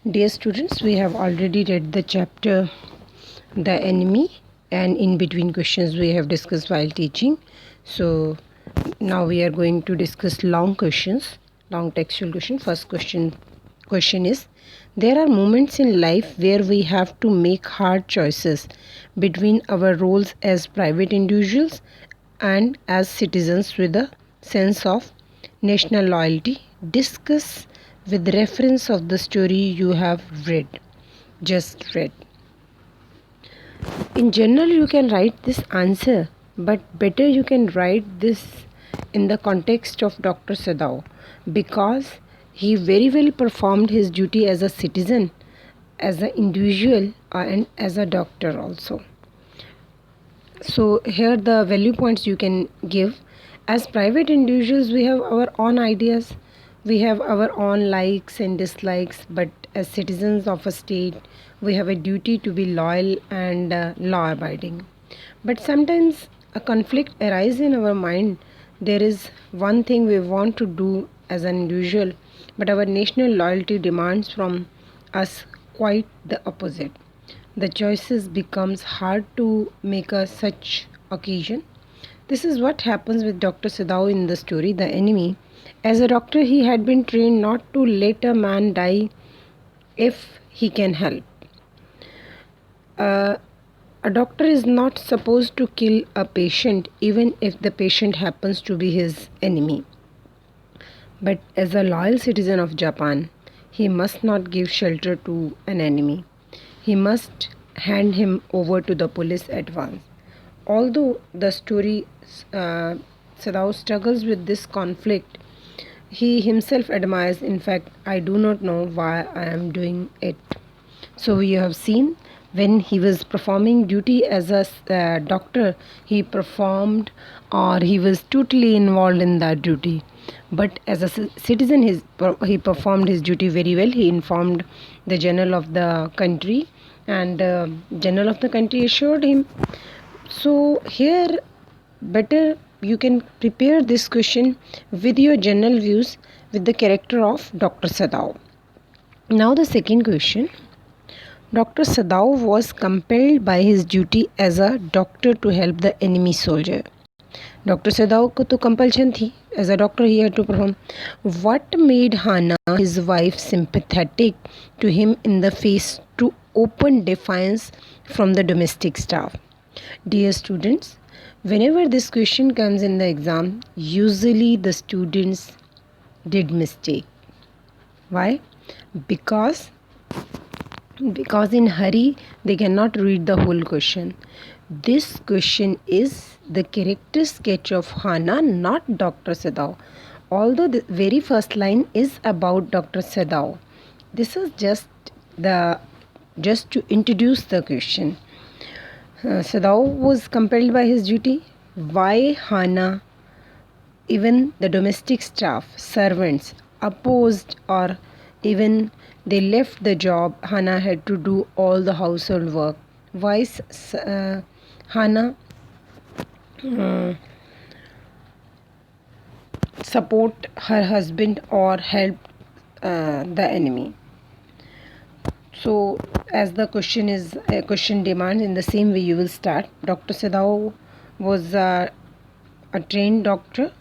Dear students, we have already read the chapter The Enemy, and in between questions we have discussed while teaching. So now we are going to discuss long questions, long textual question. First question is, there are moments in life where we have to make hard choices between our roles as private individuals and as citizens with a sense of national loyalty. Discuss with reference of the story you have just read. In general, you can write this answer, but better you can write this in the context of Dr. Sadao, because he very well performed his duty as a citizen, as an individual, and as a doctor also. So here the value points you can give. As private individuals, we have our own ideas, we have our own likes and dislikes, but as citizens of a state, we have a duty to be loyal and law abiding. But sometimes a conflict arises in our mind. There is one thing we want to do as an individual, but our national loyalty demands from us quite the opposite. The choices becomes hard to make a such occasion. This is what happens with Dr. Sadao in the story The Enemy. As a doctor, he had been trained not to let a man die if he can help. A doctor is not supposed to kill a patient even if the patient happens to be his enemy. But as a loyal citizen of Japan, he must not give shelter to an enemy. He must hand him over to the police at once. Although the story Sadao struggles with this conflict, he himself admires, in fact, I do not know why I am doing it. So you have seen when he was performing duty as a doctor, he performed or he was totally involved in that duty. But as a citizen, he performed his duty very well. He informed the general of the country, and general of the country assured him. So here, better you can prepare this question with your general views with the character of Dr. Sadao. Now the second question. Dr. Sadao was compelled by his duty as a doctor to help the enemy soldier. Dr. Sadao को तो compulsion थी. As a doctor he had to perform. What made Hana, his wife, sympathetic to him in the face to open defiance from the domestic staff? Dear students, whenever this question comes in the exam, usually the students did mistake. Why? Because in hurry they cannot read the whole question. This question is the character sketch of Hana, not Dr. Sadao. Although the very first line is about Dr. Sadao, this is just to introduce the question. Sadao was compelled by his duty. Why Hana, even the domestic staff, servants, opposed, or even they left the job? Hana had to do all the household work. Why Hana support her husband or help the enemy? So as the question is a question demands, in the same way you will start. Dr. Sadao was a trained doctor.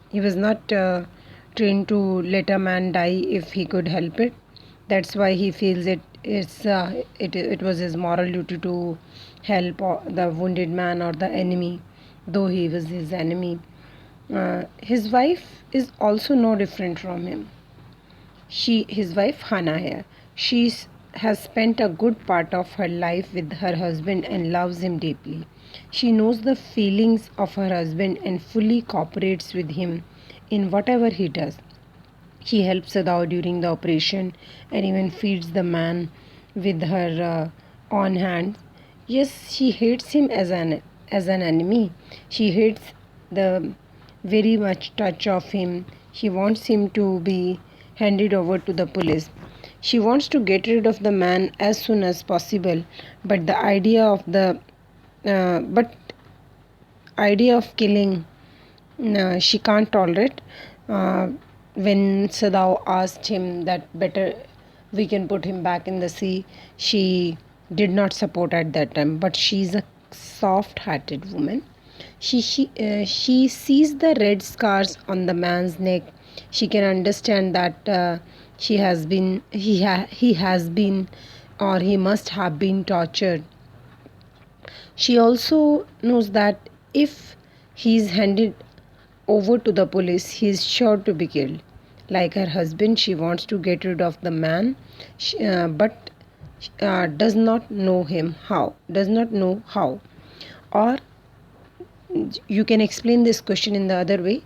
He was not trained to let a man die if he could help it. That's why he feels it was his moral duty to help the wounded man or the enemy, though he was his enemy. His wife is also no different from him. His wife Hana here, she has spent a good part of her life with her husband and loves him deeply. She knows the feelings of her husband and fully cooperates with him in whatever he does. She helps Sadao during the operation and even feeds the man with her own hands. Yes, she hates him as an enemy. She hates the very much touch of him. She wants him to be handed over to the police. She wants to get rid of the man as soon as possible, but the idea of killing she can't tolerate. When Sadao asked him that better we can put him back in the sea. She did not support at that time, but she's a soft-hearted woman. She sees the red scars on the man's neck. She can understand that he has been, or he must have been tortured. She also knows that if he is handed over to the police, he is sure to be killed. Like her husband, she wants to get rid of the man, but does not know him how. Does not know how. Or you can explain this question in the other way.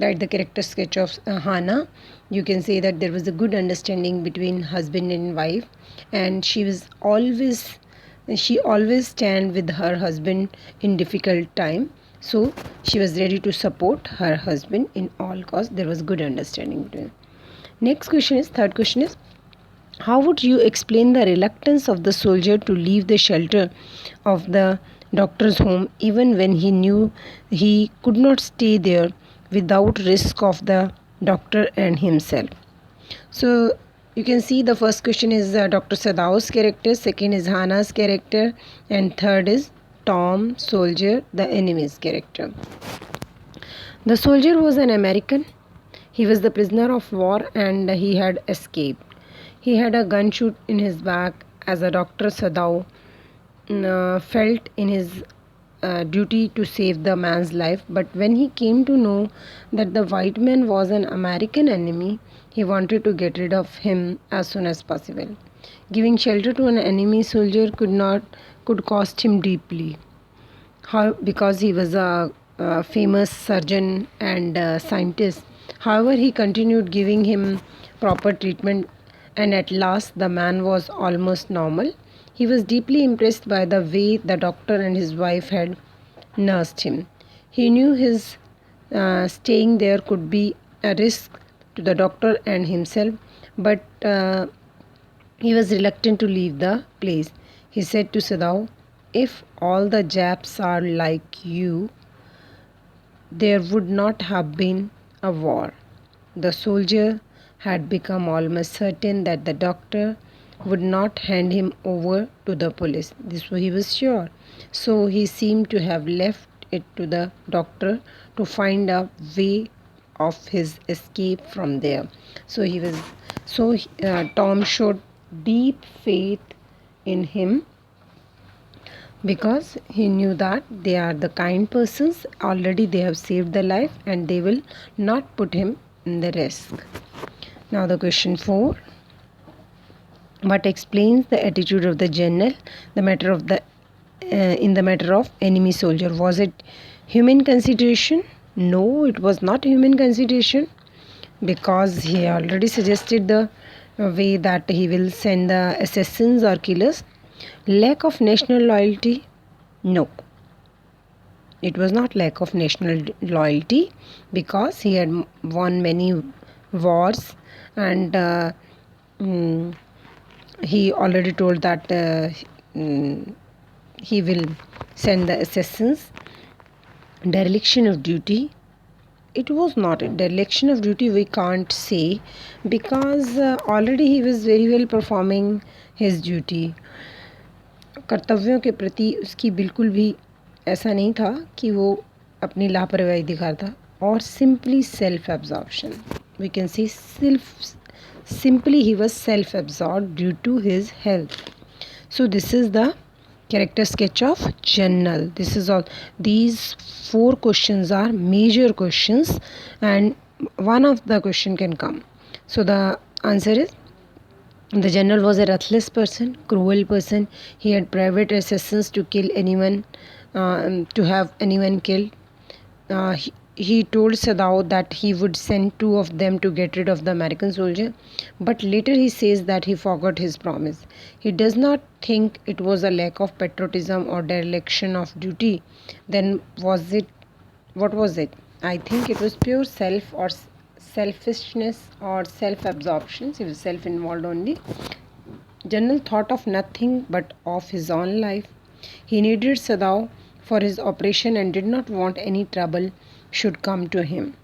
Write the character sketch of Hannah. You can say that there was a good understanding between husband and wife, and she always stand with her husband in difficult time. So she was ready to support her husband in all costs. There was good understanding between. Third question is, how would you explain the reluctance of the soldier to leave the shelter of the doctor's home even when he knew he could not stay there without risk of the doctor and himself? So you can see the first question is Dr. Sadao's character, second is Hannah's character, and third is Tom, soldier, the enemy's character. The soldier was an American. He was the prisoner of war and he had escaped. He had a gun shoot in his back as a Dr. Sadao felt in his duty to save the man's life. But when he came to know that the white man was an American enemy, he wanted to get rid of him as soon as possible. Giving shelter to an enemy soldier could cost him deeply. Because he was a famous surgeon and scientist. However, he continued giving him proper treatment, and at last the man was almost normal. He was deeply impressed by the way the doctor and his wife had nursed him. He knew his staying there could be a risk to the doctor and himself, but he was reluctant to leave the place. He said to Sadao, "If all the Japs are like you, there would not have been a war." The soldier had become almost certain that the doctor would not hand him over to the police. This he was sure. So he seemed to have left it to the doctor to find a way of his escape from there. Tom showed deep faith in him because he knew that they are the kind persons. Already they have saved the life and they will not put him in the risk. Now the question 4. What explains the attitude of the general in the matter of enemy soldier? Was it human consideration? No, it was not human consideration, because he already suggested the way that he will send the assassins or killers. Lack of national loyalty? No, it was not lack of national loyalty, because he had won many wars, and he already told that he will send the assassins. Dereliction of duty? It was not a dereliction of duty, we can't say, because already he was very well performing his duty. कर्तव्यों के प्रति उसकी बिल्कुल भी ऐसा नहीं था कि वो अपनी लापरवाही दिखाता. और simply self-absorption, we can say simply he was self-absorbed due to his health. So this is the character sketch of general. This is all. These 4 questions are major questions, and one of the question can come. So the answer is, the general was a ruthless person, cruel person. He had private assassins to kill anyone, to have anyone killed. He told Sadao that he would send 2 of them to get rid of the American soldier, but later he says that he forgot his promise. He does not think it was a lack of patriotism or dereliction of duty. Then what was it? I think it was pure selfishness or self-absorption. He was self-involved only. General thought of nothing but of his own life. He needed Sadao for his operation and did not want any trouble should come to him.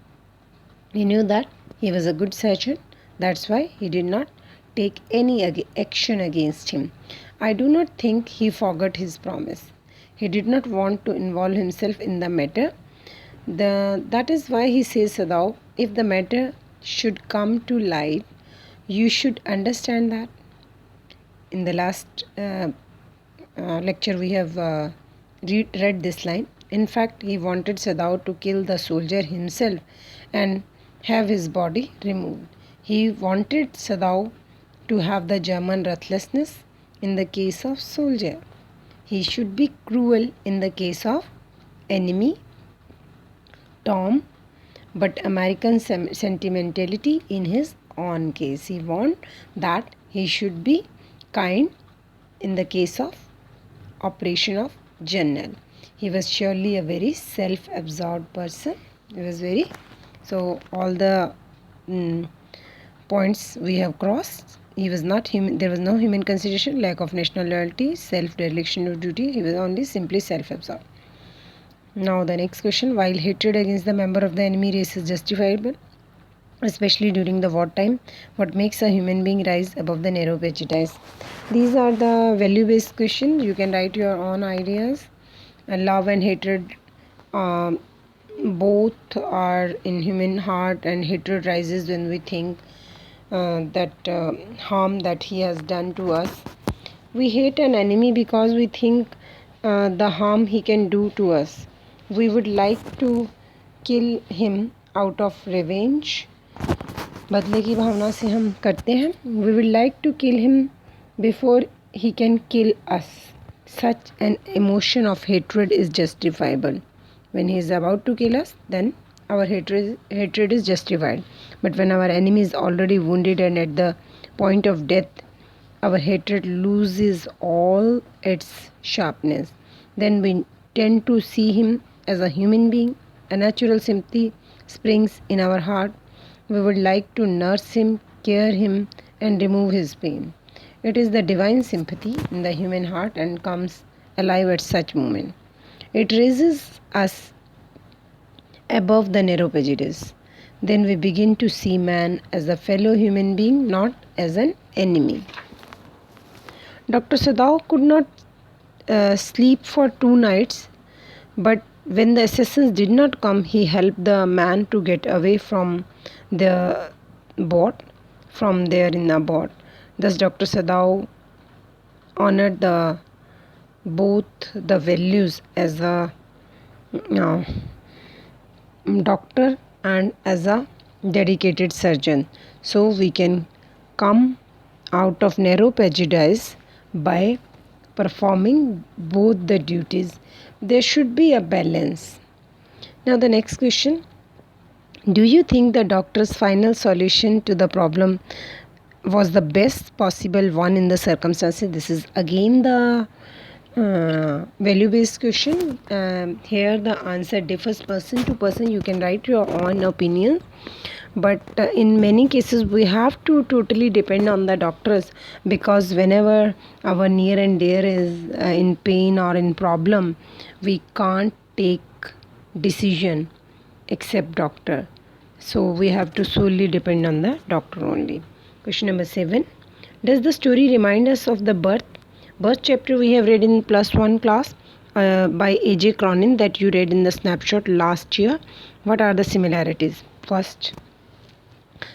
He knew that he was a good surgeon. That's why he did not take any action against him. I do not think he forgot his promise. He did not want to involve himself in the matter. That is why he says, Sadao, if the matter should come to light, you should understand that. In the last lecture, we have read this line. In fact, he wanted Sadao to kill the soldier himself and have his body removed. He wanted Sadao to have the German ruthlessness in the case of soldier. He should be cruel in the case of enemy, Tom, but American sentimentality in his own case. He want that he should be kind in the case of operation of General. He was surely a very self-absorbed person. He was very, so all the points we have crossed. He was not human. There was no human consideration, lack of national loyalty, self-dereliction of duty. He was only simply self-absorbed. Now the next question: while hatred against the member of the enemy race is justifiable, especially during the wartime, what makes a human being rise above the narrow prejudice? These are the value-based questions. You can write your own ideas. Love and hatred, both are in human heart, and hatred rises when we think that harm that he has done to us. We hate an enemy because we think the harm he can do to us. We would like to kill him out of revenge. बदले की भावना से हम करते हैं. We would like to kill him before he can kill us. Such an emotion of hatred is justifiable. When he is about to kill us, then our hatred is justified. But when our enemy is already wounded and at the point of death, our hatred loses all its sharpness. Then we tend to see him as a human being. A natural sympathy springs in our heart. We would like to nurse him, care him, and remove his pain. It is the divine sympathy in the human heart and comes alive at such moment. It raises us above the narrow prejudice. Then we begin to see man as a fellow human being, not as an enemy. Dr. Sadao could not sleep for 2 nights, but when the assassins did not come, he helped the man to get away from the boat, from there in the boat. Thus, Dr. Sadao honored both the values as a doctor and as a dedicated surgeon. So we can come out of narrow prejudice by performing both the duties. There should be a balance. Now the next question: do you think the doctor's final solution to the problem was the best possible one in the circumstances? This is again the value-based question. Here the answer differs person to person. You can write your own opinion, but in many cases we have to totally depend on the doctors, because whenever our near and dear is in pain or in problem, we can't take decision except doctor. So we have to solely depend on the doctor only. Question number 7. Does the story remind us of the birth chapter we have read in +1 class by A.J. Cronin that you read in the snapshot last year? What are the similarities? First,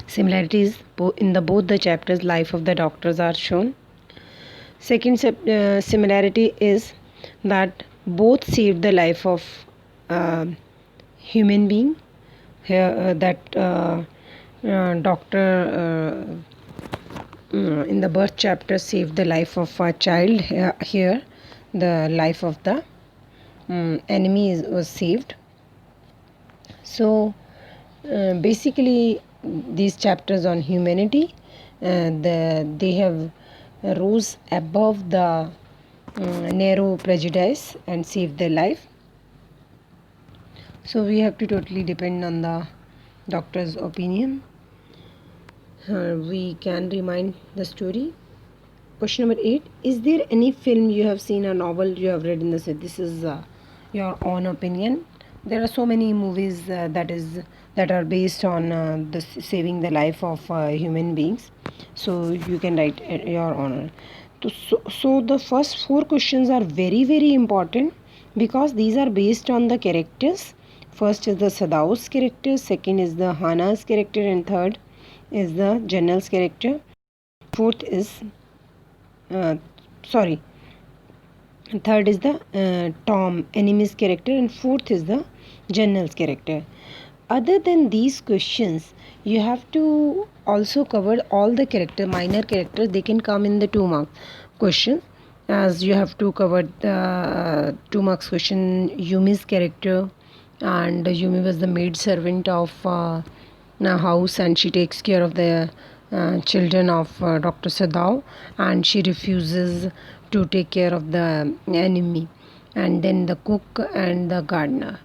similarities in both the chapters, life of the doctors are shown. Second similarity is that both saved the life of human being. Here doctor in the birth chapter saved the life of a child. Here the life of the enemy was saved. So basically these chapters on humanity, they have rose above the narrow prejudice and saved their life. So we have to totally depend on the doctor's opinion. We can remind the story. Question number 8. Is there any film you have seen, a novel you have read in the set? This is your own opinion. There are so many movies that is that are based on the saving the life of human beings. So you can write your honor. So the first four questions are very very important because these are based on the characters. First is the Sadao's character, second is the Hana's character, and third is the General's character. Fourth is uh, sorry third is the Tom enemy's character, and fourth is the General's character. Other than these questions, you have to also cover all the character, minor characters. They can come in the 2 mark question, as you have to cover the 2 marks question Yumi's character. And Yumi was the maid servant of a house, and she takes care of the children of Dr. Sadao, and she refuses to take care of the enemy. And then the cook and the gardener.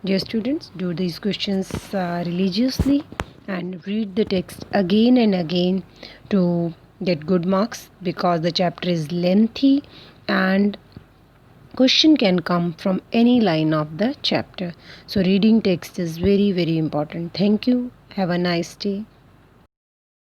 Dear students, do these questions religiously and read the text again and again to get good marks, because the chapter is lengthy and question can come from any line of the chapter. So reading text is very very important. Thank you. Have a nice day.